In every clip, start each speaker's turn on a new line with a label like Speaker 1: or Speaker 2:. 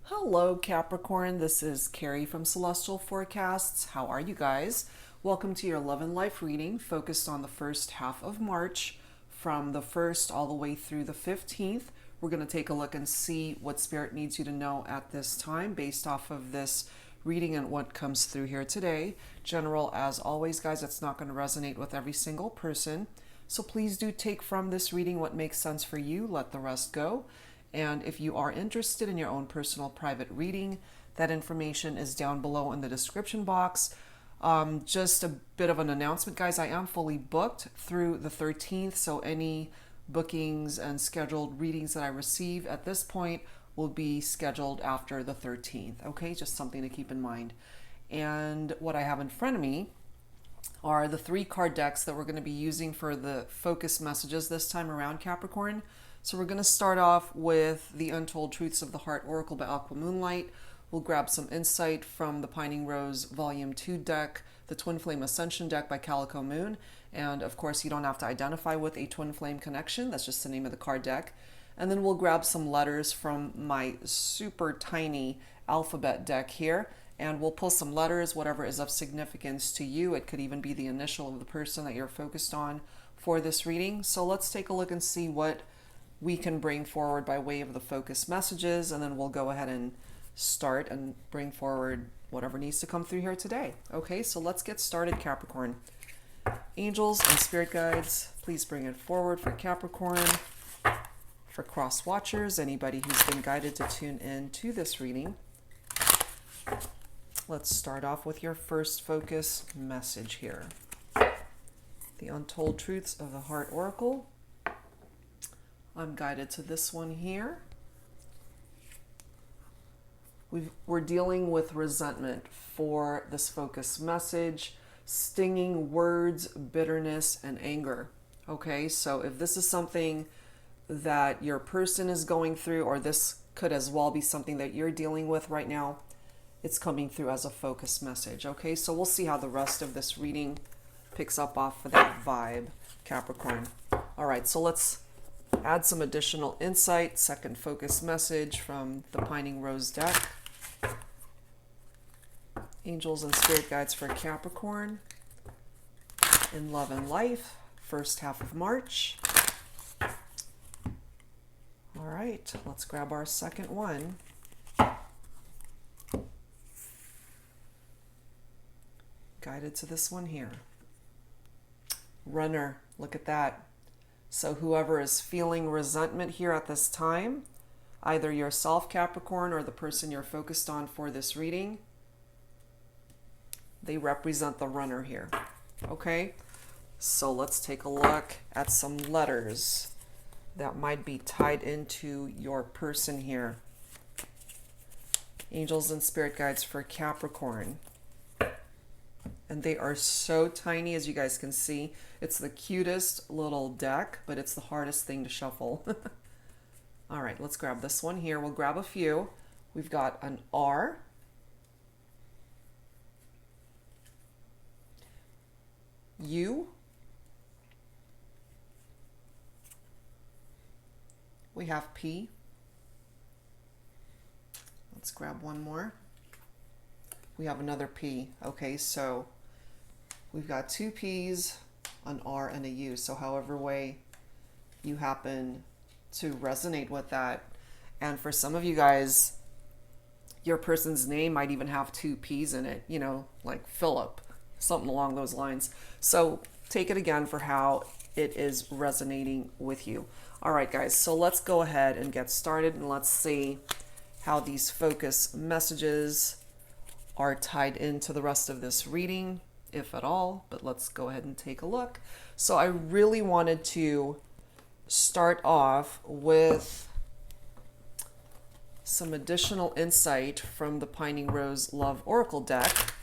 Speaker 1: Hello, Capricorn. This is Carrie from Celestial Forecasts. How are you guys? Welcome to your love and life reading focused on the first half of March from the 1st all the way through the 15th. We're going to take a look and see what Spirit needs you to know at this time based off of this reading and what comes through here today. General, as always, guys, it's not going to resonate with every single person. So please do take from this reading what makes sense for you. Let the rest go. And if you are interested in your own personal private reading, that information is down below in the description box. Just a bit of an announcement, guys. I am fully booked through the 13th, so any bookings and scheduled readings that I receive at this point will be scheduled after the 13th. Okay, just something to keep in mind. And what I have in front of me are the 3 card decks that we're going to be using for the focus messages this time around, Capricorn. So we're going to start off with the Untold Truths of the Heart Oracle by Aqua Moonlight. We'll grab some insight from the Pining Rose Volume 2 deck, the Twin Flame Ascension deck by Calico Moon. And of course, you don't have to identify with a twin flame connection. That's just the name of the card deck. And then we'll grab some letters from my super tiny alphabet deck here. And we'll pull some letters, whatever is of significance to you. It could even be the initial of the person that you're focused on for this reading. So let's take a look and see what we can bring forward by way of the focus messages, and then we'll go ahead and start and bring forward whatever needs to come through here today. Okay, so let's get started, Capricorn. Angels and spirit guides, please bring it forward for Capricorn. For cross watchers, anybody who's been guided to tune in to this reading, let's start off with your first focus message here. The Untold Truths of the Heart Oracle. I'm guided to this one here. We're dealing with resentment for this focus message, stinging words, bitterness, and anger. Okay, so if this is something that your person is going through, or this could as well be something that you're dealing with right now, it's coming through as a focus message. Okay, so we'll see how the rest of this reading picks up off of that vibe, Capricorn. All right, so let's add some additional insight. Second focus message from the Pining Rose deck. Angels and spirit guides for Capricorn in love and life, first half of March. All right, let's grab our second one. Guided to this one here. Runner, look at that. So whoever is feeling resentment here at this time, either yourself, Capricorn, or the person you're focused on for this reading, they represent the runner here. Okay? So let's take a look at some letters that might be tied into your person here. Angels and spirit guides for Capricorn. And they are so tiny, as you guys can see. It's the cutest little deck, but it's the hardest thing to shuffle. All right, let's grab this one here. We'll grab a few. We've got an R, U, we have P. Let's grab one more. We have another P. Okay, so we've got 2 P's, an R, and a U. So however way you happen to resonate with that. And for some of you guys, your person's name might even have 2 P's in it, you know, like Philip, something along those lines. So take it again for how it is resonating with you. All right, guys, so let's go ahead and get started, and let's see how these focus messages are tied into the rest of this reading, if at all, but let's go ahead and take a look. So I really wanted to start off with some additional insight from the Pining Rose Love Oracle deck.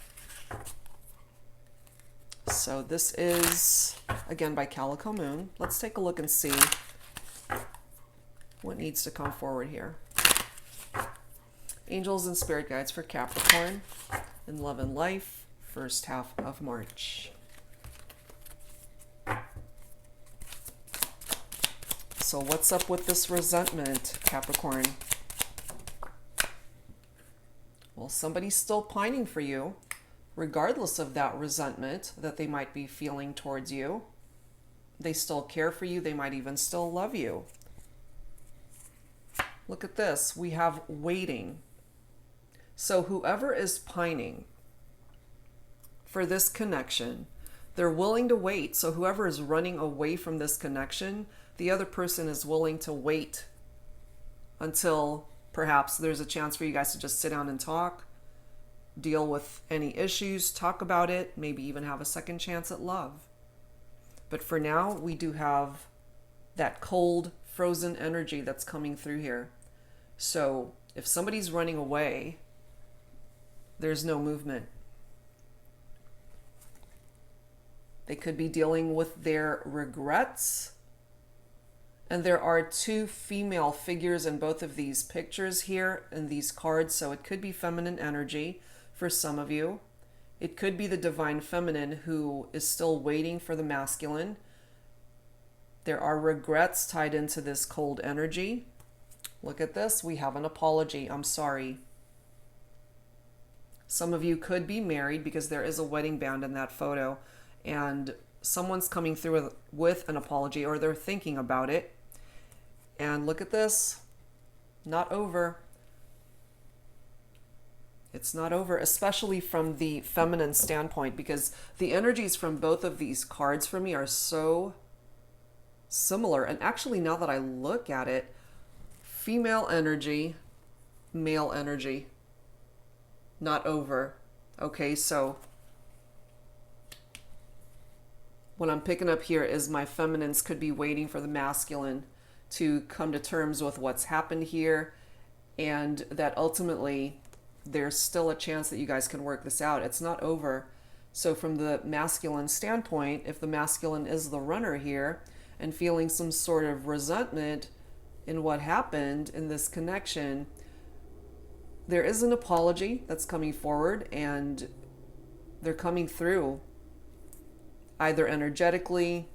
Speaker 1: So this is, again, by Calico Moon. Let's take a look and see what needs to come forward here. Angels and spirit guides for Capricorn in love and life, first half of March. So what's up with this resentment, Capricorn? Well, somebody's still pining for you, regardless of that resentment that they might be feeling towards you. They still care for you. They might even still love you. Look at this. We have waiting. So whoever is pining for this connection, they're willing to wait. So whoever is running away from this connection, the other person is willing to wait until perhaps there's a chance for you guys to just sit down and talk, deal with any issues, talk about it, maybe even have a second chance at love. But for now, we do have that cold, frozen energy that's coming through here. So if somebody's running away, there's no movement. They could be dealing with their regrets. And there are two female figures in both of these pictures here in these cards. So it could be feminine energy for some of you. It could be the divine feminine who is still waiting for the masculine. There are regrets tied into this cold energy. Look at this. We have an apology. I'm sorry. Some of you could be married because there is a wedding band in that photo. And someone's coming through with an apology, or they're thinking about it. And look at this. Not over. It's not over, especially from the feminine standpoint, because the energies from both of these cards for me are so similar. And actually, now that I look at it, female energy, male energy, not over. Okay, so what I'm picking up here is my feminines could be waiting for the masculine to come to terms with what's happened here, and that ultimately there's still a chance that you guys can work this out. It's not over. So from the masculine standpoint, if the masculine is the runner here and feeling some sort of resentment in what happened in this connection, there is an apology that's coming forward, and they're coming through either energetically,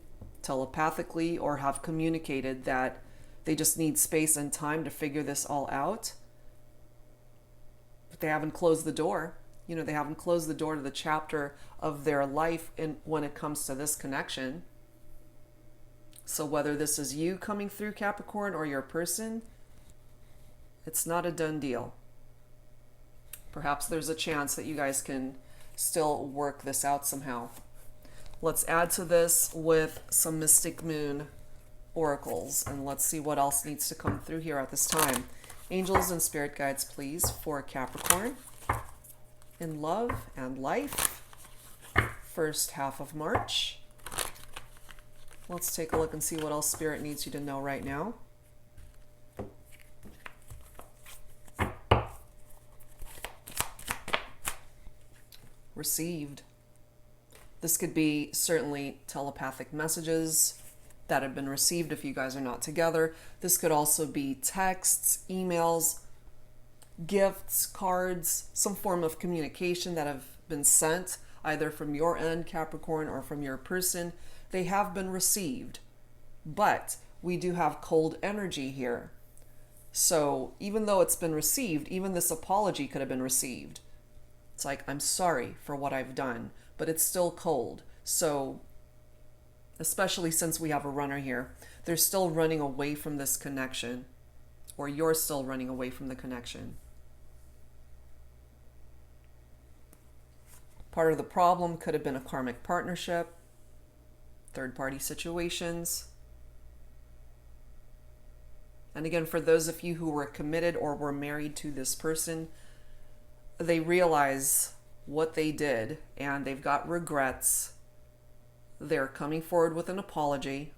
Speaker 1: telepathically, or have communicated that they just need space and time to figure this all out. But they haven't closed the door. You know, they haven't closed the door to the chapter of their life when it comes to this connection. So whether this is you coming through, Capricorn, or your person, it's not a done deal. Perhaps there's a chance that you guys can still work this out somehow. Let's add to this with some Mystic Moon oracles, and let's see what else needs to come through here at this time. Angels and spirit guides, please, for Capricorn in love and life, first half of March. Let's take a look and see what else Spirit needs you to know right now. Received. This could be certainly telepathic messages that have been received if you guys are not together. This could also be texts, emails, gifts, cards, some form of communication that have been sent either from your end, Capricorn, or from your person. They have been received, but we do have cold energy here. So even though it's been received, even this apology could have been received. It's like, I'm sorry for what I've done, but it's still cold. So especially since we have a runner here, they're still running away from this connection, or you're still running away from the connection. Part of the problem could have been a karmic partnership, third-party situations. And again, for those of you who were committed or were married to this person, they realize what they did and they've got regrets. They're coming forward with an apology.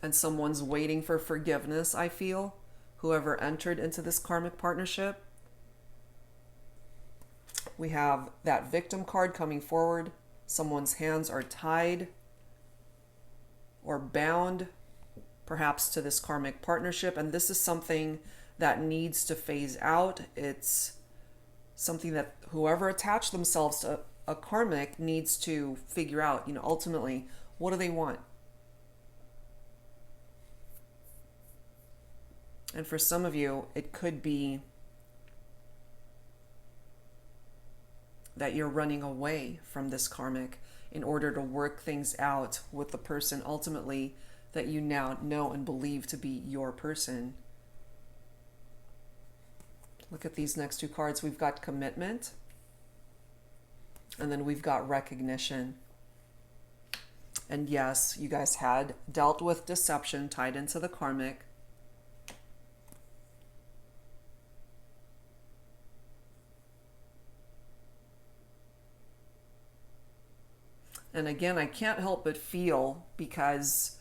Speaker 1: And someone's waiting for forgiveness, I feel, whoever entered into this karmic partnership. We have that victim card coming forward. Someone's hands are tied or bound, perhaps to this karmic partnership. And this is something that needs to phase out. It's something that whoever attached themselves to a karmic needs to figure out, ultimately, what do they want? And for some of you, it could be that you're running away from this karmic in order to work things out with the person ultimately that you now know and believe to be your person. Look at these next two cards. We've got commitment, and then we've got recognition. And yes, you guys had dealt with deception tied into the karmic. And again, I can't help but feel, because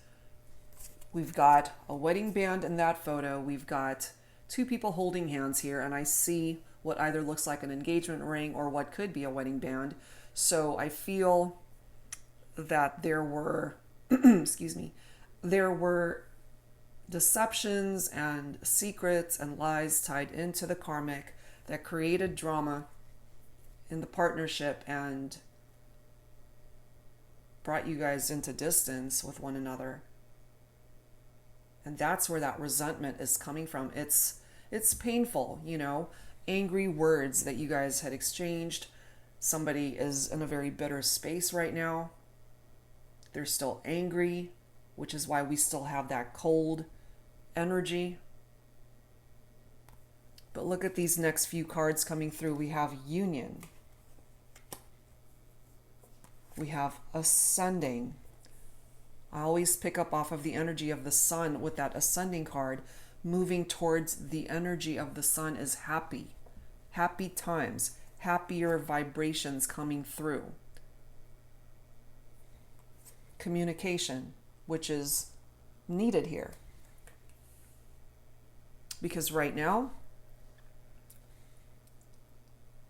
Speaker 1: we've got a wedding band in that photo, we've got two people holding hands here, and I see what either looks like an engagement ring or what could be a wedding band. So I feel that there were, excuse me, there were deceptions and secrets and lies tied into the karmic that created drama in the partnership and brought you guys into distance with one another. And that's where that resentment is coming from. It's painful, you know, angry words that you guys had exchanged. Somebody is in a very bitter space right now. They're still angry, which is why we still have that cold energy. But look at these next few cards coming through. We have union. We have ascending. I always pick up off of the energy of the sun with that ascending card. Moving towards the energy of the sun is happy. Happy times. Happier vibrations coming through. Communication, which is needed here. Because right now,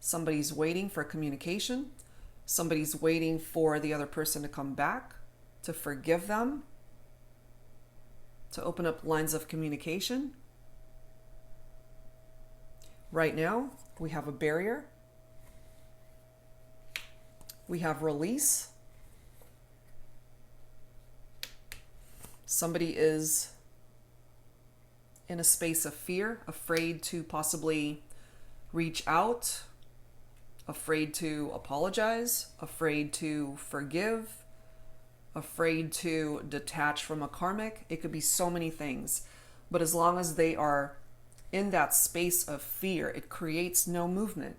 Speaker 1: somebody's waiting for communication. Somebody's waiting for the other person to come back, to forgive them, to open up lines of communication. Right now, we have a barrier. We have release. Somebody is in a space of fear, afraid to possibly reach out, afraid to apologize, afraid to forgive, afraid to detach from a karmic. It could be so many things. But as long as they are in that space of fear, it creates no movement.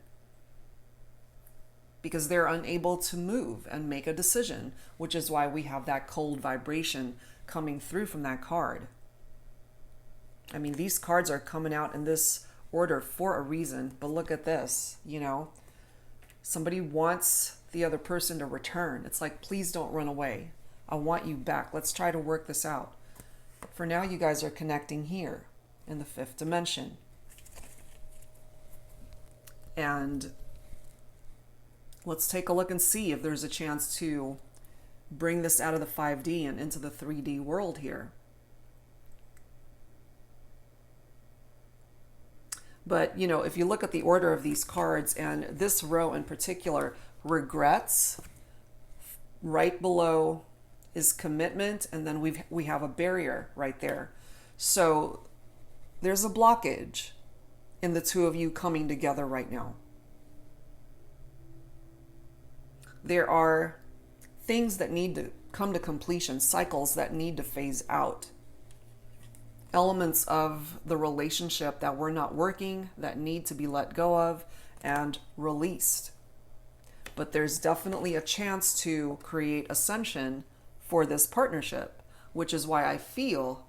Speaker 1: Because they're unable to move and make a decision, which is why we have that cold vibration coming through from that card. I mean, these cards are coming out in this order for a reason, but look at this, you know. Somebody wants the other person to return. It's like, please don't run away. I want you back. Let's try to work this out. For now, you guys are connecting here in the fifth dimension. And let's take a look and see if there's a chance to bring this out of the 5D and into the 3D world here. But, you know, if you look at the order of these cards, and this row in particular, regrets, right below is commitment, and then we have a barrier right there. So there's a blockage in the two of you coming together right now. There are things that need to come to completion, cycles that need to phase out. Elements of the relationship that were not working, that need to be let go of and released. But there's definitely a chance to create ascension for this partnership, which is why I feel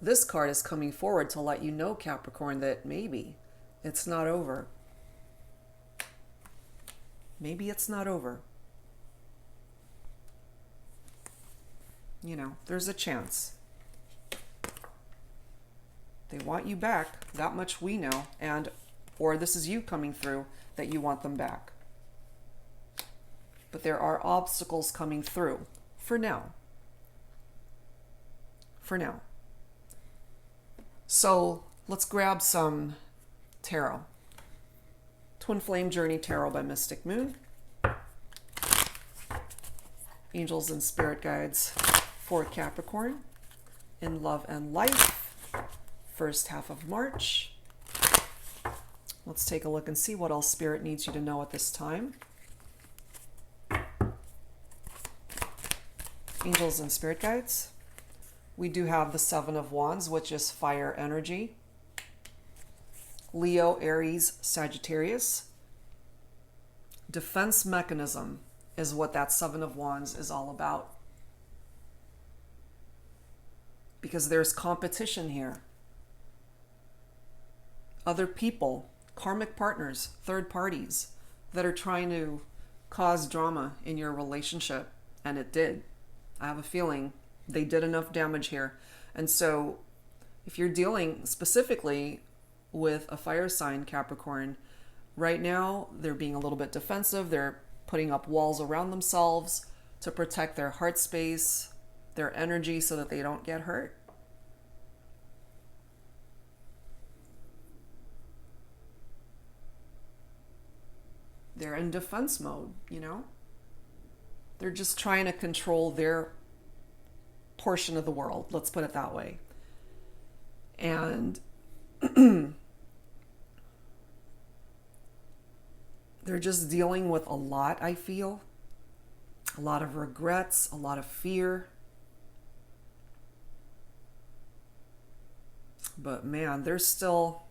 Speaker 1: this card is coming forward to let you know, Capricorn, that maybe it's not over. Maybe it's not over. You know, there's a chance. They want you back, that much we know, or this is you coming through that you want them back. But there are obstacles coming through for now. For now. So let's grab some tarot. Twin Flame Journey Tarot by Mystic Moon. Angels and Spirit Guides for Capricorn in love and life. First half of March. Let's take a look and see what else Spirit needs you to know at this time. Angels and Spirit Guides. We do have the Seven of Wands, which is fire energy. Leo, Aries, Sagittarius. Defense mechanism is what that Seven of Wands is all about. Because there's competition here. Other people, karmic partners, third parties that are trying to cause drama in your relationship. And it did. I have a feeling they did enough damage here. And so if you're dealing specifically with a fire sign, Capricorn, right now they're being a little bit defensive. They're putting up walls around themselves to protect their heart space, their energy, so that they don't get hurt. They're in defense mode, you know? They're just trying to control their portion of the world, let's put it that way. And they're just dealing with a lot, I feel. A lot of regrets, a lot of fear. But man, they're still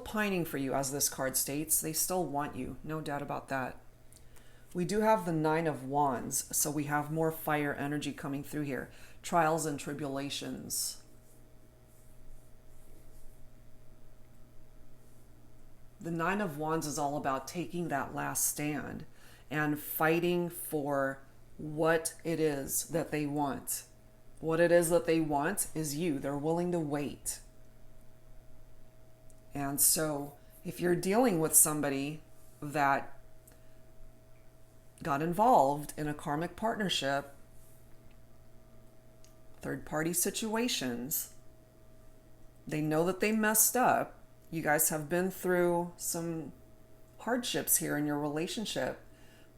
Speaker 1: pining for you, as this card states. They still want you, no doubt about that. We do have the Nine of Wands, so we have more fire energy coming through here. Trials and tribulations. The Nine of Wands is all about taking that last stand and fighting for what it is that they want. What it is that they want is you. They're willing to wait. And so if you're dealing with somebody that got involved in a karmic partnership, third-party situations, they know that they messed up. You guys have been through some hardships here in your relationship,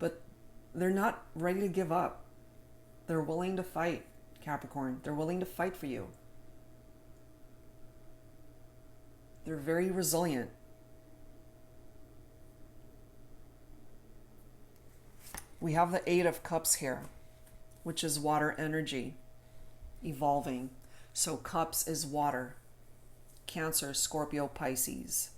Speaker 1: but they're not ready to give up. They're willing to fight, Capricorn. They're willing to fight for you. They're very resilient. We have the Eight of Cups here, which is water energy, evolving. So Cups is water. Cancer, Scorpio, Pisces.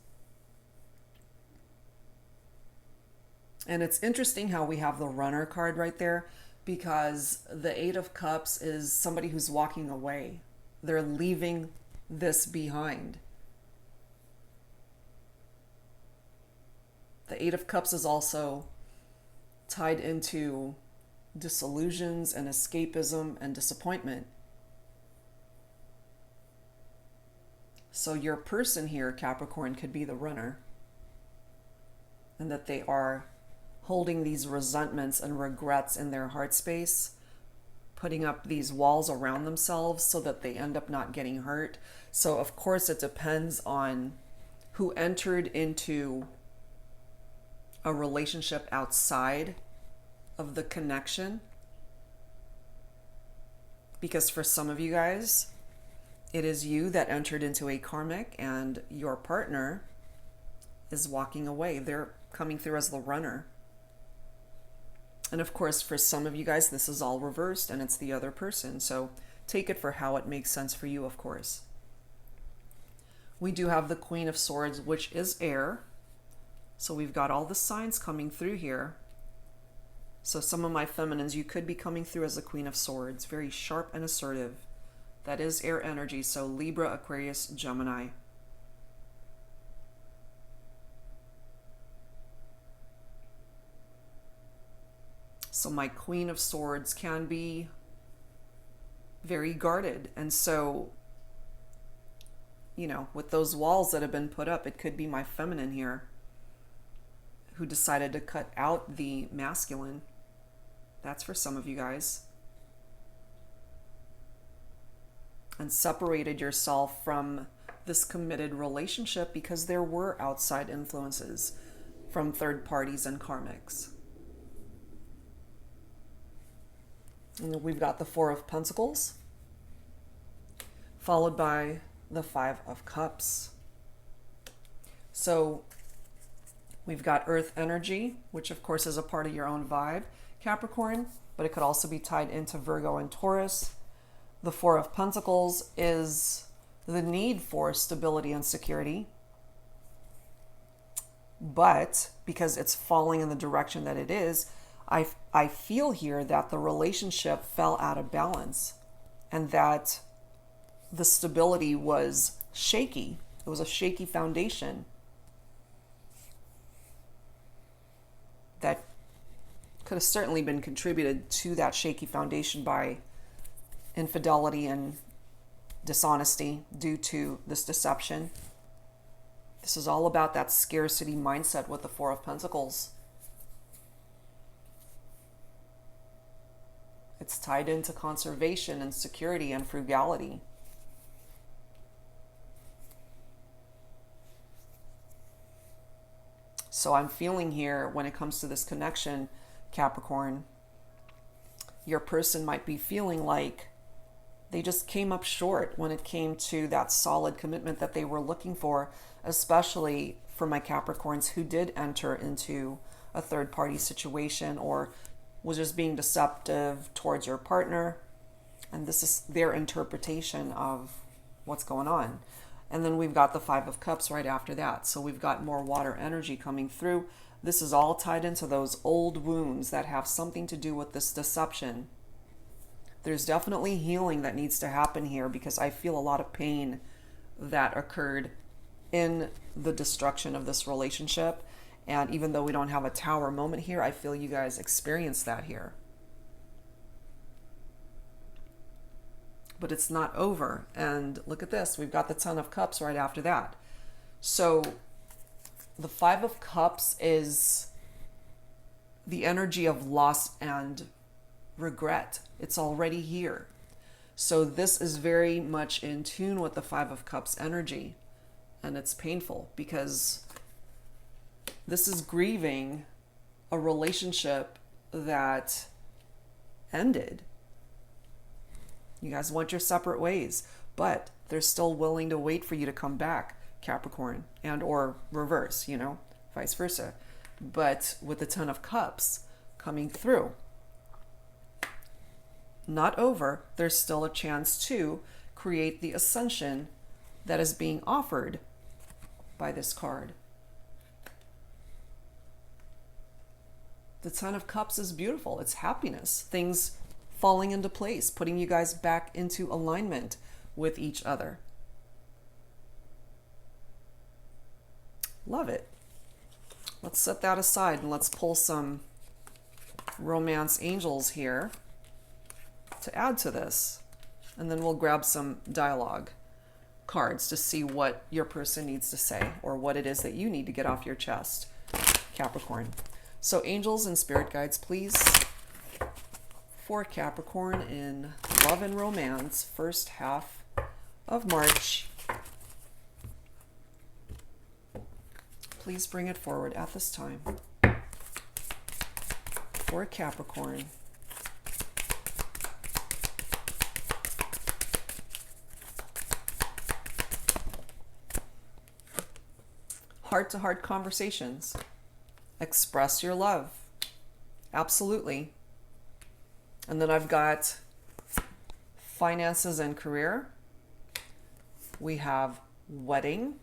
Speaker 1: And it's interesting how we have the Runner card right there, because the Eight of Cups is somebody who's walking away. They're leaving this behind. The Eight of Cups is also tied into disillusions and escapism and disappointment. So your person here, Capricorn, could be the Runner, and that they are holding these resentments and regrets in their heart space, putting up these walls around themselves so that they end up not getting hurt. So of course it depends on who entered into a relationship outside of the connection. Because for some of you guys, it is you that entered into a karmic and your partner is walking away. They're coming through as the Runner. And of course, for some of you guys, this is all reversed and it's the other person. So take it for how it makes sense for you, of course. We do have the Queen of Swords, which is air. So we've got all the signs coming through here. So some of my feminines, you could be coming through as the Queen of Swords, very sharp and assertive. That is air energy, so Libra, Aquarius, Gemini. So my Queen of Swords can be very guarded. And so, you know, with those walls that have been put up, it could be my feminine here who decided to cut out the masculine. That's for some of you guys. And separated yourself from this committed relationship because there were outside influences from third parties and karmics. And we've got the Four of Pentacles, followed by the Five of Cups. So we've got earth energy, which of course is a part of your own vibe, Capricorn, but it could also be tied into Virgo and Taurus. The Four of Pentacles is the need for stability and security. But because it's falling in the direction that it is, I feel here that the relationship fell out of balance and that the stability was shaky. It was a shaky foundation that could have certainly been contributed to that shaky foundation by infidelity and dishonesty due to this deception. This is all about that scarcity mindset with the Four of Pentacles. It's tied into conservation and security and frugality. So I'm feeling here when it comes to this connection, Capricorn, your person might be feeling like they just came up short when it came to that solid commitment that they were looking for, especially for my Capricorns who did enter into a third-party situation or was just being deceptive towards your partner. And this is their interpretation of what's going on. And then we've got the Five of Cups right after that. So we've got more water energy coming through. This is all tied into those old wounds that have something to do with this deception. There's definitely healing that needs to happen here because I feel a lot of pain that occurred in the destruction of this relationship. And even though we don't have a tower moment here, I feel you guys experienced that here. But it's not over. And look at this. We've got the Ten of Cups right after that. So the Five of Cups is the energy of loss and regret. It's already here. So this is very much in tune with the Five of Cups energy. And it's painful because this is grieving a relationship that ended. You guys went your separate ways, but they're still willing to wait for you to come back, Capricorn, and or reverse, vice versa. But with the Ten of Cups coming through, not over, there's still a chance to create the ascension that is being offered by this card. The Ten of Cups is beautiful. It's happiness. Things falling into place, putting you guys back into alignment with each other. Love it. Let's set that aside and let's pull some romance angels here to add to this. And then we'll grab some dialogue cards to see what your person needs to say or what it is that you need to get off your chest, Capricorn. So angels and spirit guides, please, for Capricorn in love and romance, first half of March. Please bring it forward at this time. For Capricorn. Heart-to-heart conversations. Express your love. Absolutely. And then I've got finances and career. We have wedding.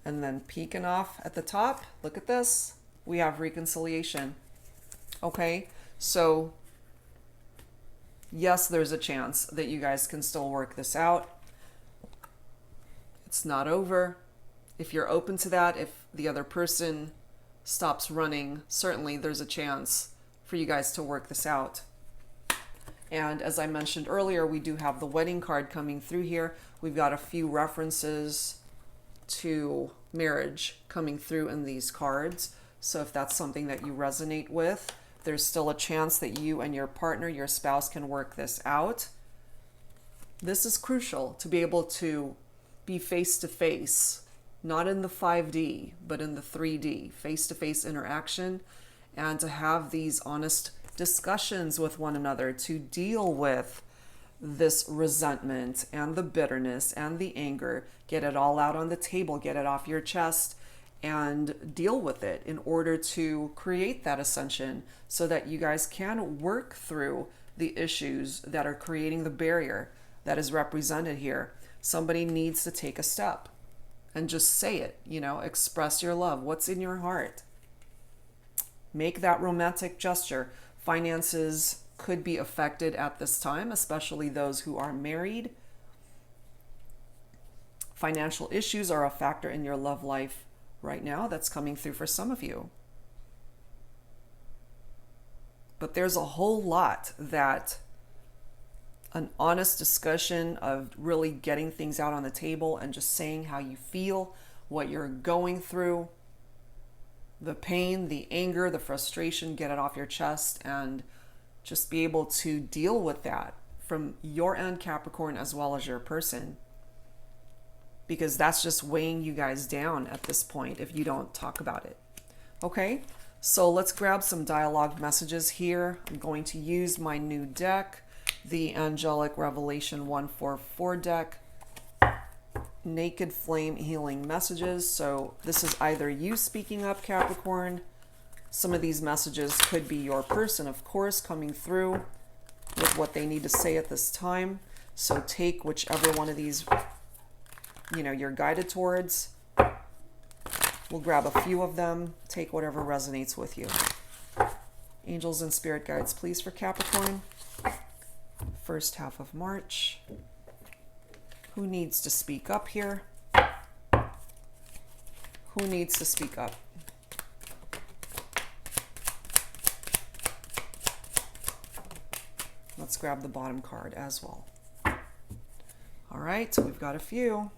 Speaker 1: And then peeking off at the top, look at this. We have reconciliation. Okay, so yes, there's a chance that you guys can still work this out. It's not over. If you're open to that, if the other person stops running, certainly there's a chance for you guys to work this out. And as I mentioned earlier, we do have the wedding card coming through here. We've got a few references to marriage coming through in these cards. So if that's something that you resonate with, there's still a chance that you and your partner, your spouse, can work this out. This is crucial to be able to be face to face, not in the 5D, but in the 3D, face-to-face interaction, and to have these honest discussions with one another to deal with this resentment and the bitterness and the anger. Get it all out on the table, get it off your chest, and deal with it in order to create that ascension so that you guys can work through the issues that are creating the barrier that is represented here. Somebody needs to take a step and just say it, express your love. What's in your heart? Make that romantic gesture. Finances could be affected at this time, especially those who are married. Financial issues are a factor in your love life right now. That's coming through for some of you. But there's a whole lot that an honest discussion of really getting things out on the table and just saying how you feel, what you're going through, the pain, the anger, the frustration, get it off your chest and just be able to deal with that from your end, Capricorn, as well as your person. Because that's just weighing you guys down at this point if you don't talk about it. Okay, so let's grab some dialogue messages here. I'm going to use my new deck, the Angelic Revelation 144 deck, Naked Flame Healing Messages. So this is either you speaking up, Capricorn. Some of these messages could be your person, of course, coming through with what they need to say at this time. So take whichever one of these, you're guided towards. We'll grab a few of them. Take whatever resonates with you. Angels and spirit guides, please, for Capricorn. First half of March. Who needs to speak up here? Who needs to speak up? Let's grab the bottom card as well. All right, so we've got a few.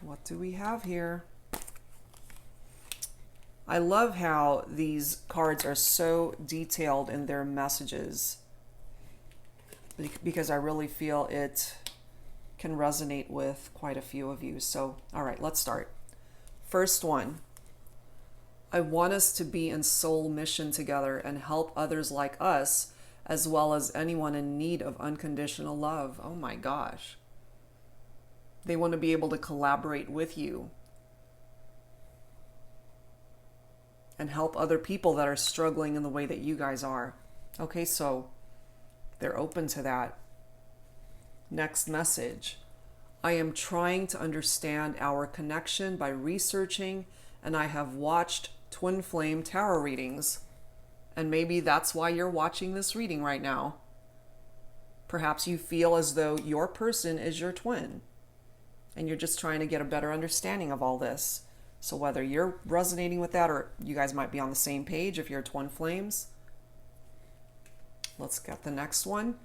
Speaker 1: What do we have here? I love how these cards are so detailed in their messages because I really feel it can resonate with quite a few of you. So, all right, let's start. First one. I want us to be in soul mission together and help others like us, as well as anyone in need of unconditional love. Oh my gosh. They want to be able to collaborate with you and help other people that are struggling in the way that you guys are. Okay, so they're open to that. Next message. I am trying to understand our connection by researching, and I have watched twin flame tarot readings. And maybe that's why you're watching this reading right now. Perhaps you feel as though your person is your twin and you're just trying to get a better understanding of all this. So whether you're resonating with that or you guys might be on the same page if you're twin flames. Let's get the next one.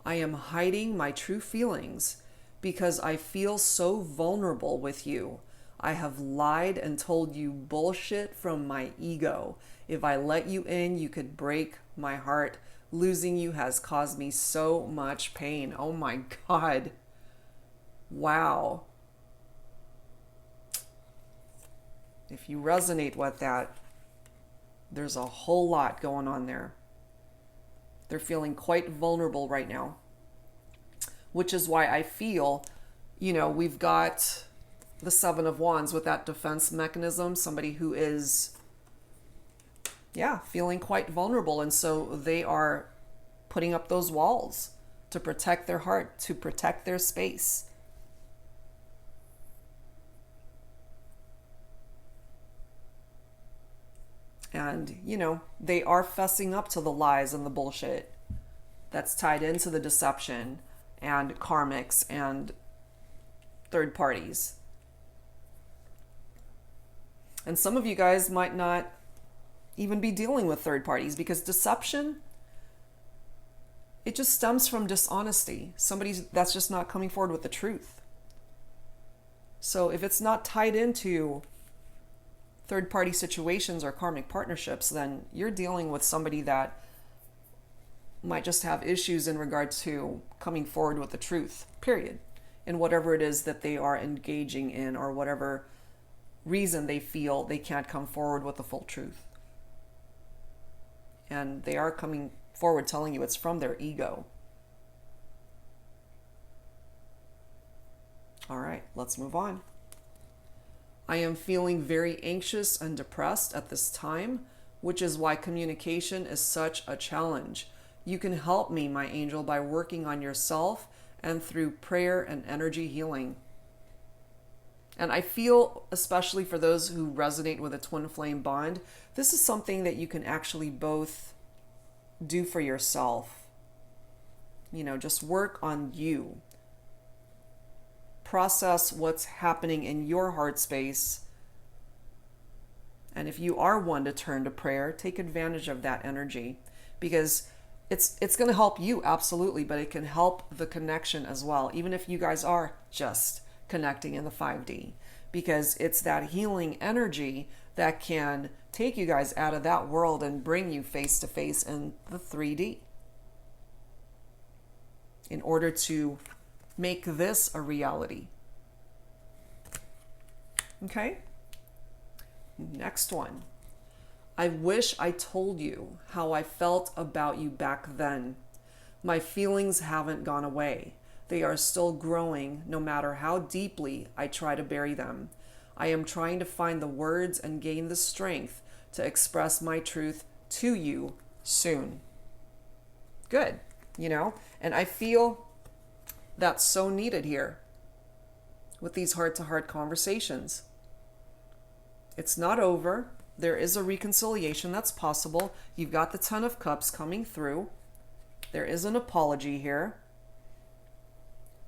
Speaker 1: I am hiding my true feelings because I feel so vulnerable with you. I have lied and told you bullshit from my ego. If I let you in, you could break my heart. Losing you has caused me so much pain. Oh my God. Wow. If you resonate with that, there's a whole lot going on there. They're feeling quite vulnerable right now, which is why I feel, we've got the Seven of Wands with that defense mechanism, somebody who is, feeling quite vulnerable. And so they are putting up those walls to protect their heart, to protect their space. And, they are fessing up to the lies and the bullshit that's tied into the deception and karmics and third parties. And some of you guys might not even be dealing with third parties because deception, it just stems from dishonesty. Somebody that's just not coming forward with the truth. So if it's not tied into third-party situations or karmic partnerships, then you're dealing with somebody that might just have issues in regard to coming forward with the truth, period, in whatever it is that they are engaging in or whatever reason they feel they can't come forward with the full truth. And they are coming forward telling you it's from their ego. All right, let's move on. I am feeling very anxious and depressed at this time, which is why communication is such a challenge. You can help me, my angel, by working on yourself and through prayer and energy healing. And I feel, especially for those who resonate with a twin flame bond, this is something that you can actually both do for yourself. You know, just work on you. Process what's happening in your heart space. And if you are one to turn to prayer, take advantage of that energy, because it's going to help you, absolutely, but it can help the connection as well, even if you guys are just connecting in the 5D, because it's that healing energy that can take you guys out of that world and bring you face to face in the 3D in order to make this a reality. Okay? Next one. I wish I told you how I felt about you back then. My feelings haven't gone away. They are still growing no matter how deeply I try to bury them. I am trying to find the words and gain the strength to express my truth to you soon. Good, you know? And I feel that's so needed here with these heart-to-heart conversations. It's not over. There is a reconciliation that's possible. You've got the Ten of Cups coming through. There is an apology here.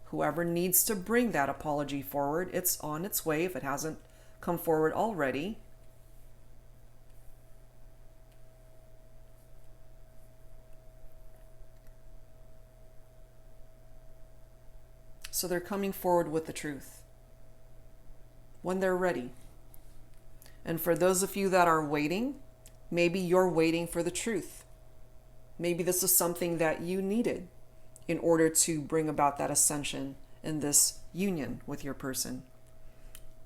Speaker 1: Whoever needs to bring that apology forward, it's on its way if it hasn't come forward already. So they're coming forward with the truth when they're ready. And for those of you that are waiting, maybe you're waiting for the truth. Maybe this is something that you needed in order to bring about that ascension in this union with your person.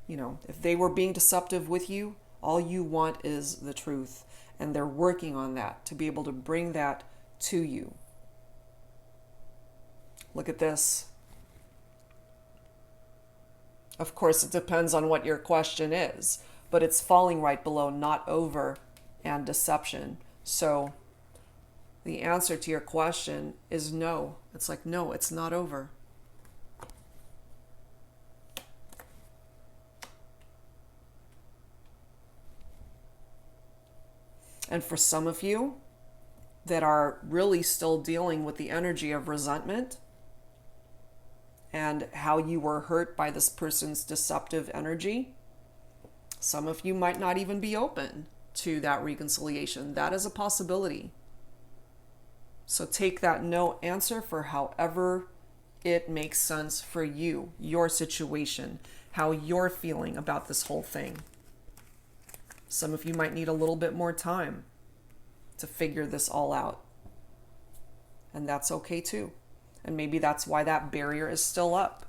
Speaker 1: You know, if they were being deceptive with you, all you want is the truth. And they're working on that to be able to bring that to you. Look at this. Of course, it depends on what your question is, but it's falling right below not over and deception. So the answer to your question is no. It's like, no, it's not over. And for some of you that are really still dealing with the energy of resentment and how you were hurt by this person's deceptive energy, some of you might not even be open to that reconciliation. That is a possibility. So take that no answer for however it makes sense for you, your situation, how you're feeling about this whole thing. Some of you might need a little bit more time to figure this all out. And that's okay too. And maybe that's why that barrier is still up.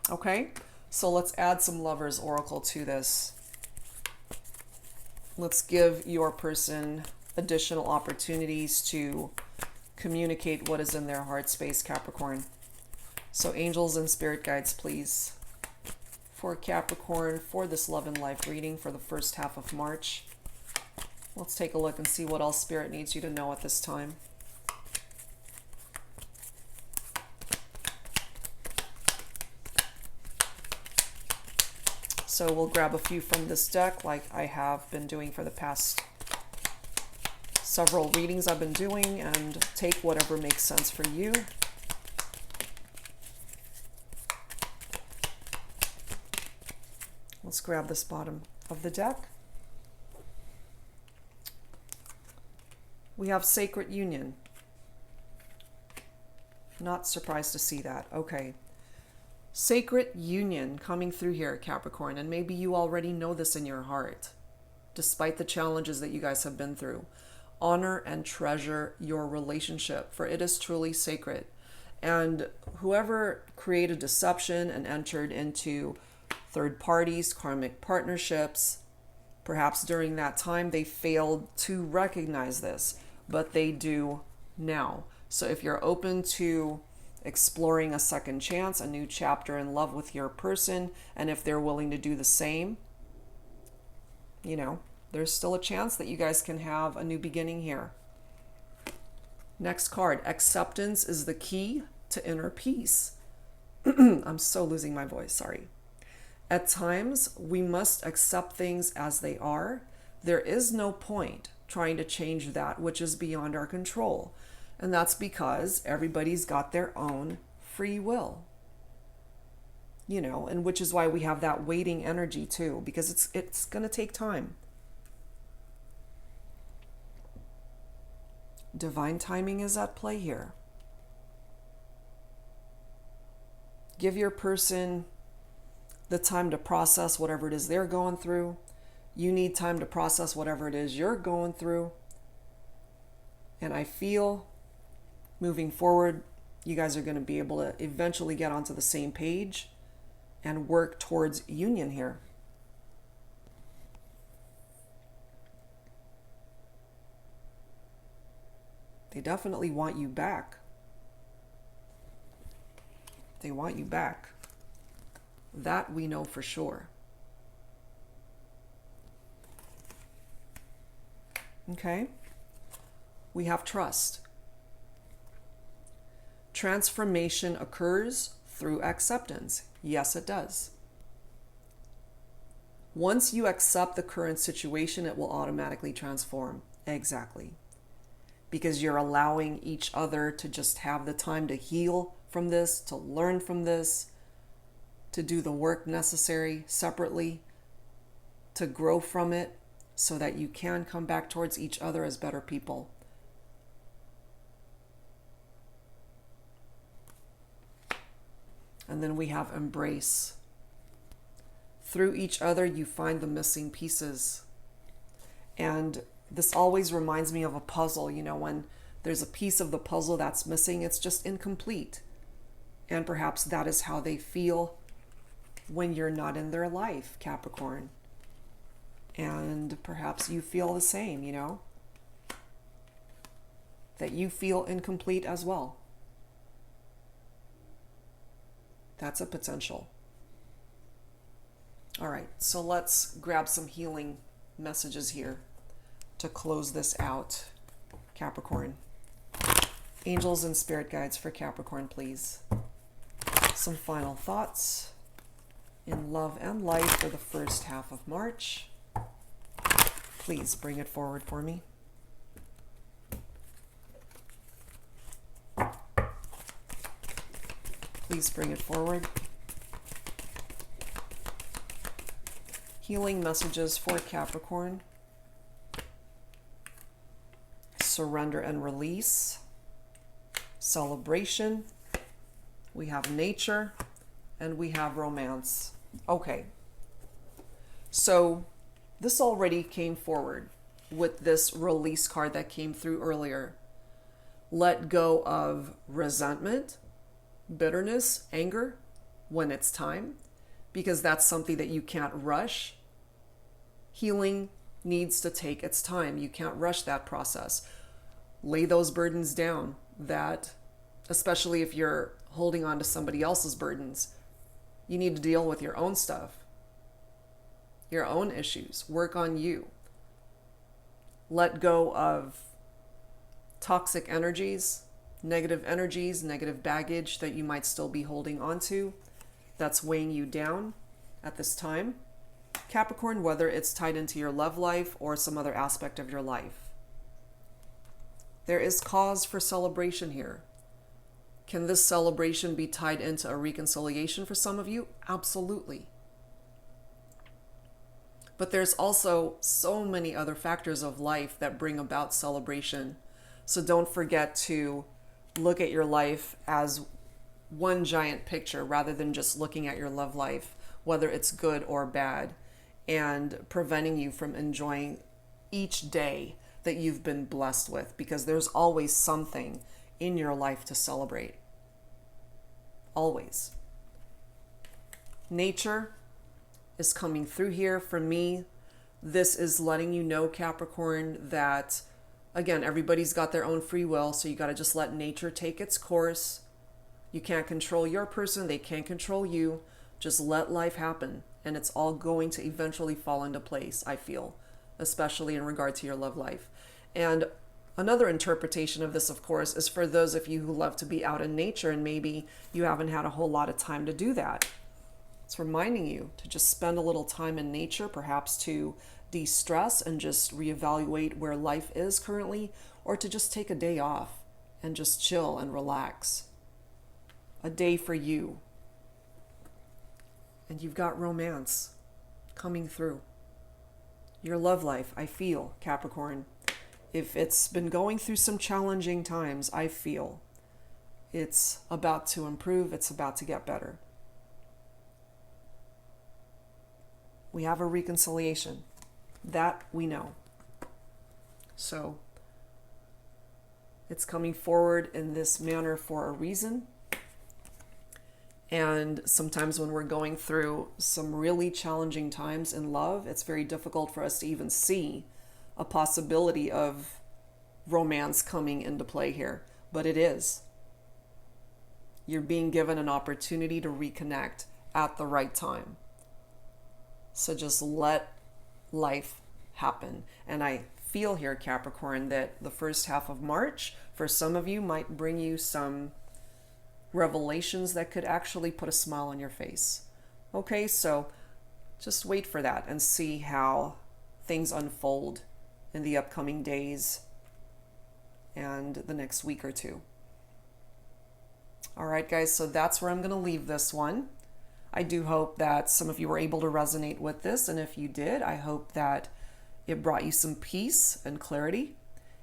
Speaker 1: Okay, so let's add some Lover's Oracle to this. Let's give your person additional opportunities to communicate what is in their heart space, Capricorn. So angels and spirit guides, please. For Capricorn, for this love and life reading for the first half of March. Let's take a look and see what else Spirit needs you to know at this time. So we'll grab a few from this deck like I have been doing for the past several readings I've been doing, and take whatever makes sense for you. Let's grab this bottom of the deck. We have Sacred Union. Not surprised to see that. Okay. Sacred Union coming through here, Capricorn. And maybe you already know this in your heart, despite the challenges that you guys have been through. Honor and treasure your relationship, for it is truly sacred. And whoever created deception and entered into third parties, karmic partnerships, Perhaps during that time they failed to recognize this, but they do now. So if you're open to exploring a second chance, a new chapter in love with your person, and if they're willing to do the same, you know, there's still a chance that you guys can have a new beginning here. Next card, acceptance is the key to inner peace. I'm so losing my voice, sorry. At times, we must accept things as they are. There is no point trying to change that which is beyond our control. And that's because everybody's got their own free will. You know, and which is why we have that waiting energy too, because it's going to take time. Divine timing is at play here. Give your person the time to process whatever it is they're going through. You need time to process whatever it is you're going through. And I feel moving forward, you guys are going to be able to eventually get onto the same page and work towards union here. They definitely want you back. They want you back. That we know for sure. Okay. We have trust. Transformation occurs through acceptance. Yes, it does. Once you accept the current situation, it will automatically transform. Exactly. Because you're allowing each other to just have the time to heal from this, to learn from this, to do the work necessary separately, to grow from it so that you can come back towards each other as better people. And then we have embrace. Through each other, you find the missing pieces. And this always reminds me of a puzzle. You know, when there's a piece of the puzzle that's missing, it's just incomplete. And perhaps that is how they feel when you're not in their life, Capricorn. And perhaps you feel the same, you know, that you feel incomplete as well. That's a potential. All right, so let's grab some healing messages here to close this out, Capricorn. Angels and spirit guides for Capricorn, please. Some final thoughts in love and life for the first half of March. Please bring it forward for me. Please bring it forward. Healing messages for Capricorn. Surrender and release. Celebration. We have nature. And we have romance. Okay. So this already came forward with this release card that came through earlier. Let go of resentment, bitterness, anger when it's time, because that's something that you can't rush. Healing needs to take its time. You can't rush that process. Lay those burdens down, that especially if you're holding on to somebody else's burdens, you need to deal with your own stuff, your own issues. Work on you. Let go of toxic energies, negative baggage that you might still be holding on to that's weighing you down at this time. Capricorn, whether it's tied into your love life or some other aspect of your life. There is cause for celebration here. Can this celebration be tied into a reconciliation for some of you? Absolutely. But there's also so many other factors of life that bring about celebration. So don't forget to look at your life as one giant picture rather than just looking at your love life, whether it's good or bad, and preventing you from enjoying each day that you've been blessed with, because there's always something in your life to celebrate. Always. Nature is coming through here for me. This is letting you know, Capricorn, that again, everybody's got their own free will, so you got to just let nature take its course. You can't control your person, they can't control you. Just let life happen, and it's all going to eventually fall into place, I feel, especially in regard to your love life. And another interpretation of this, of course, is for those of you who love to be out in nature and maybe you haven't had a whole lot of time to do that. It's reminding you to just spend a little time in nature, perhaps to de-stress and just reevaluate where life is currently, or to just take a day off and just chill and relax. A day for you. And you've got romance coming through. Your love life, I feel, Capricorn, if it's been going through some challenging times, I feel it's about to improve, it's about to get better. We have a reconciliation. That we know. So it's coming forward in this manner for a reason. And sometimes when we're going through some really challenging times in love, it's very difficult for us to even see a possibility of romance coming into play here. But it is. You're being given an opportunity to reconnect at the right time. So just let life happen. And I feel here, Capricorn, that the first half of March, for some of you, might bring you some revelations that could actually put a smile on your face. Okay, so just wait for that and see how things unfold in the upcoming days and the next week or two. All right, guys, so that's where I'm going to leave this one. I do hope that some of you were able to resonate with this, and if you did, I hope that it brought you some peace and clarity.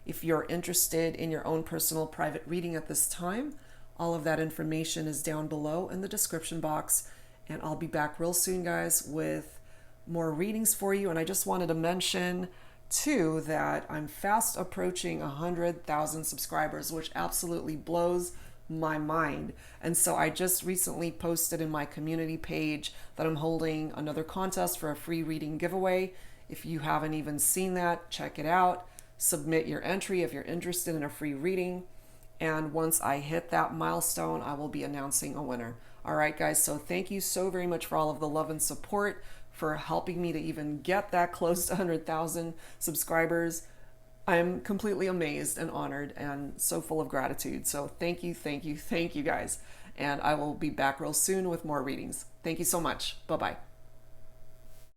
Speaker 1: If you're interested in your own personal private reading at this time, all of that information is down below in the description box, and I'll be back real soon, guys, with more readings for you. And I just wanted to mention too that I'm fast approaching 100,000 subscribers, which absolutely blows my mind. And so I just recently posted in my community page that I'm holding another contest for a free reading giveaway. If you haven't even seen that, check it out. Submit your entry if you're interested in a free reading. And once I hit that milestone, I will be announcing a winner. All right, guys. So thank you so very much for all of the love and support, for helping me to even get that close to 100,000 subscribers. I'm completely amazed and honored and so full of gratitude. So thank you, guys. And I will be back real soon with more readings. Thank you so much. Bye-bye.